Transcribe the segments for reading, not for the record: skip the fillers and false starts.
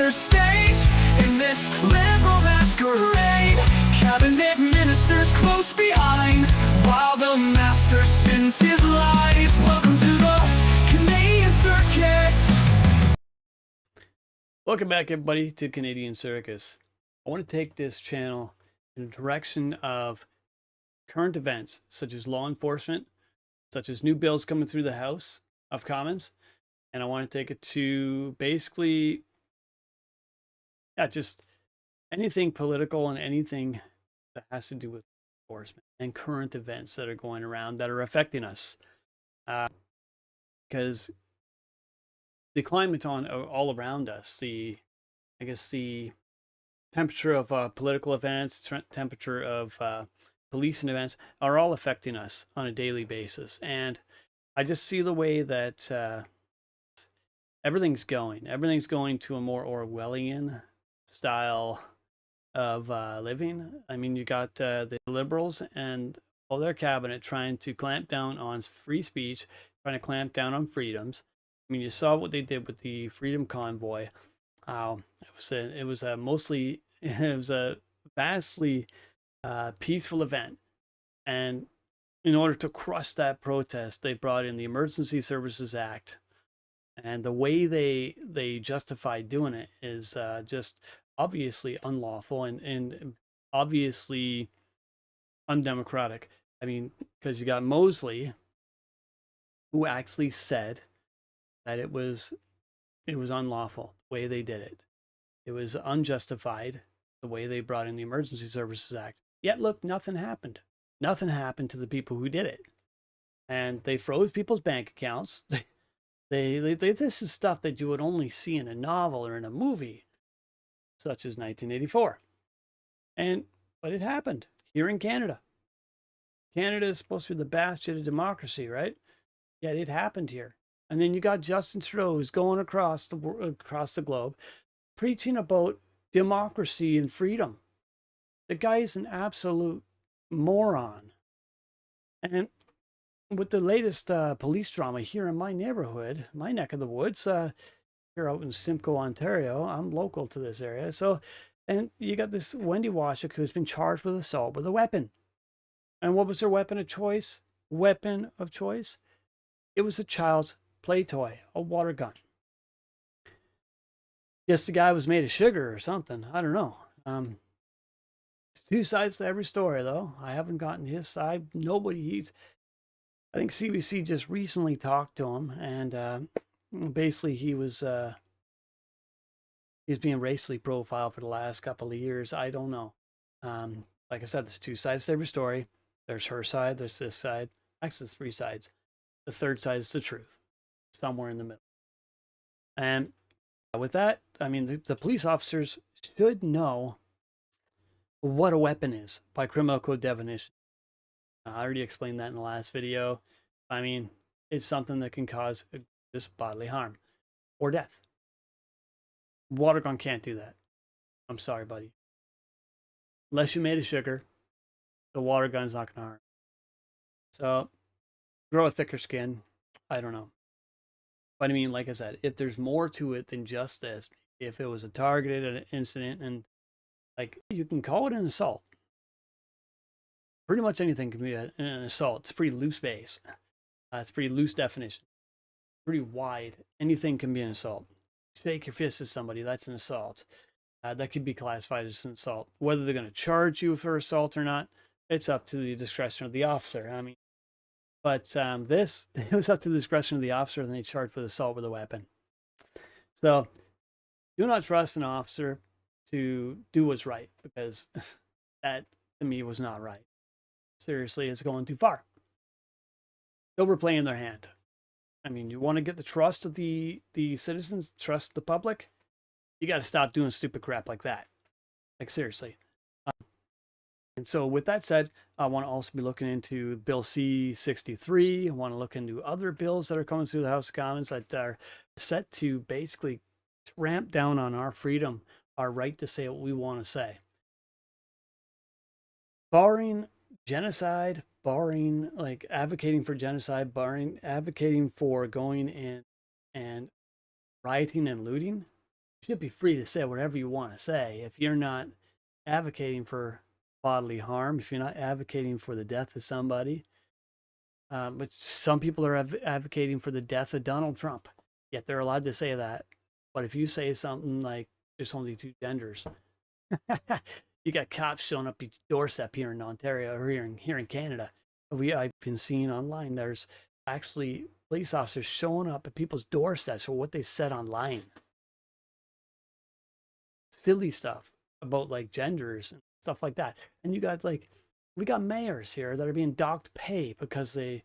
center stage in this liberal masquerade. Cabinet ministers close behind while the master spins his lies. Welcome to the Canadian Circus. Welcome back, everybody, to Canadian Circus. I want to take this channel in the direction of current events such as law enforcement, such as new bills coming through the House of Commons, and I want to take it to basically, just anything political and anything that has to do with enforcement and current events that are going around that are affecting us. Because the climate on all around us, the temperature of political events, temperature of policing events are all affecting us on a daily basis. And I just see the way that everything's going. Everything's going to a more Orwellian style of living. I mean, you got the liberals and all their cabinet trying to clamp down on free speech, trying to clamp down on freedoms. I mean, you saw what they did with the Freedom Convoy. It was a vastly peaceful event, and in order to crush that protest, they brought in the Emergency Services Act, and the way they justified doing it is just obviously unlawful and obviously undemocratic. I mean, because you got Mosley, who actually said that it was unlawful the way they did it. It was unjustified the way they brought in the Emergency Services Act. Yet look, nothing happened. Nothing happened to the people who did it. And they froze people's bank accounts. This is stuff that you would only see in a novel or in a movie, such as 1984. But it happened here in Canada. Canada is supposed to be the bastion of democracy, right? Yet it happened here. And then you got Justin Trudeau, who's going across the globe, preaching about democracy and freedom. The guy is an absolute moron. And with the latest police drama here in my neighborhood, my neck of the woods, here out in Simcoe, Ontario, I'm local to this area. And you got this Wendy Washik who's been charged with assault with a weapon. And what was her weapon of choice? Weapon of choice? It was a child's play toy, a water gun. Guess the guy was made of sugar or something. I don't know. There's two sides to every story, though. I haven't gotten his side. I think CBC just recently talked to him, and basically he was being racially profiled for the last couple of years. I don't know. Like I said, there's two sides to every story. There's her side. There's this side. Actually, there's three sides. The third side is the truth, somewhere in the middle. And with that, I mean, the police officers should know what a weapon is by criminal code definition. I already explained that in the last video. I mean, it's something that can cause just bodily harm or death. Water gun can't do that. I'm sorry, buddy. Unless you made of sugar, the water gun is not going to harm. So, grow a thicker skin. I don't know. But I mean, like I said, if there's more to it than just this, if it was a targeted incident, and like, you can call it an assault. Pretty much anything can be an assault. It's a pretty loose base. It's a pretty loose definition. Pretty wide. Anything can be an assault. Shake your fist at somebody, that's an assault. That could be classified as an assault. Whether they're going to charge you for assault or not, it's up to the discretion of the officer. I mean, but it was up to the discretion of the officer, and they charged with assault with a weapon. So, do not trust an officer to do what's right, because that, to me, was not right. Seriously, it's going too far. Overplaying their hand. I mean, you want to get the trust of the citizens, trust the public, you got to stop doing stupid crap like that. Like, seriously. And so with that said, I want to also be looking into Bill C-63. I want to look into other bills that are coming through the House of Commons that are set to basically ramp down on our freedom, our right to say what we want to say. Barring genocide, barring like advocating for genocide, barring advocating for going in and rioting and looting, should be free to say whatever you want to say if you're not advocating for bodily harm, if you're not advocating for the death of somebody. But some people are advocating for the death of Donald Trump, yet they're allowed to say that. But if you say something like there's only two genders, you got cops showing up at your doorstep here in Ontario or here in Canada. I've been seeing online. There's actually police officers showing up at people's doorsteps for what they said online. Silly stuff about like genders and stuff like that. And you got like, we got mayors here that are being docked pay because they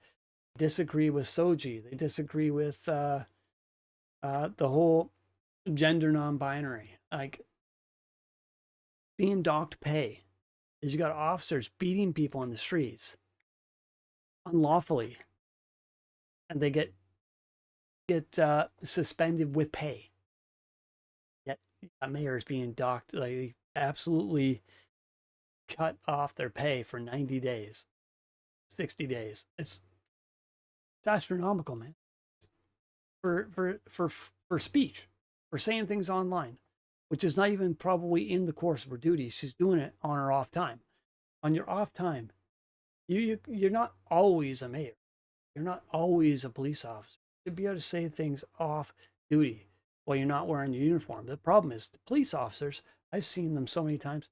disagree with Soji. They disagree with the whole gender non-binary. Like, being docked pay is you got officers beating people in the streets unlawfully, and they get suspended with pay. Yet mayors being docked, like absolutely cut off their pay for 90 days, 60 days. It's astronomical, man. For speech, for saying things online, which is not even probably in the course of her duties. She's doing it on her off time. On your off time, you're not always a mayor. You're not always a police officer. You should be able to say things off duty while you're not wearing your uniform. The problem is the police officers, I've seen them so many times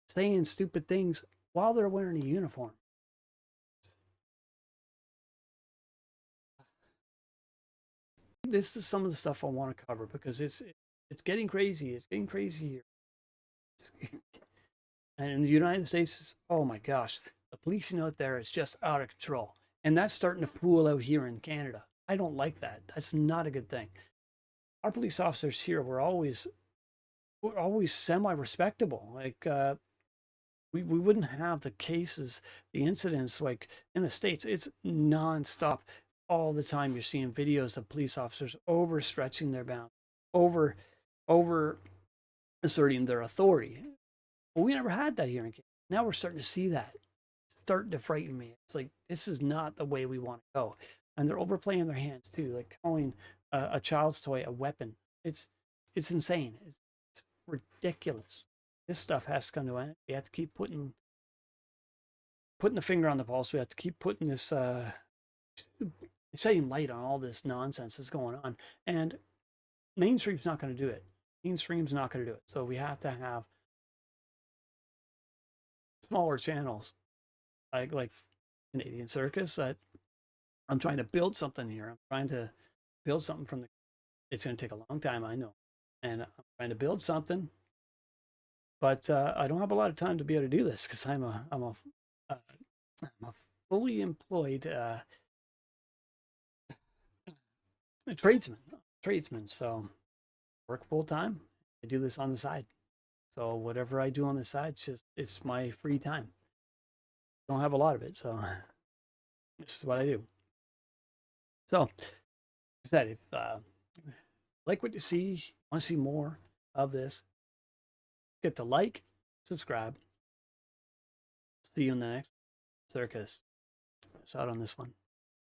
saying stupid things while they're wearing a uniform. This is some of the stuff I want to cover because it's getting crazy. It's getting crazy here. And in the United States, oh my gosh, the policing out there is just out of control. And that's starting to pool out here in Canada. I don't like that. That's not a good thing. Our police officers here were always semi-respectable. Like we wouldn't have the cases, the incidents like in the States. It's nonstop. All the time you're seeing videos of police officers overstretching their bounds, over asserting their authority. But we never had that here in Canada. Now we're starting to see that. It's starting to frighten me. It's like, this is not the way we want to go. And they're overplaying their hands too, like calling a child's toy a weapon. It's insane. It's ridiculous. This stuff has to come to an end. We have to keep putting the finger on the pulse. We have to keep putting this shedding light on all this nonsense that's going on. And mainstream's not going to do it. Mainstream's not going to do it. So we have to have smaller channels like Canadian Circus. I'm trying to build something here. I'm trying to build something from the. It's going to take a long time, I know, and I'm trying to build something, but I don't have a lot of time to be able to do this because I'm a fully employed tradesman. So work full time. I do this on the side. So whatever I do on the side, it's my free time. I don't have a lot of it, so this is what I do. So, like I said, if like what you see, want to see more of this, get to like, subscribe. See you in the next circus. Peace out on this one.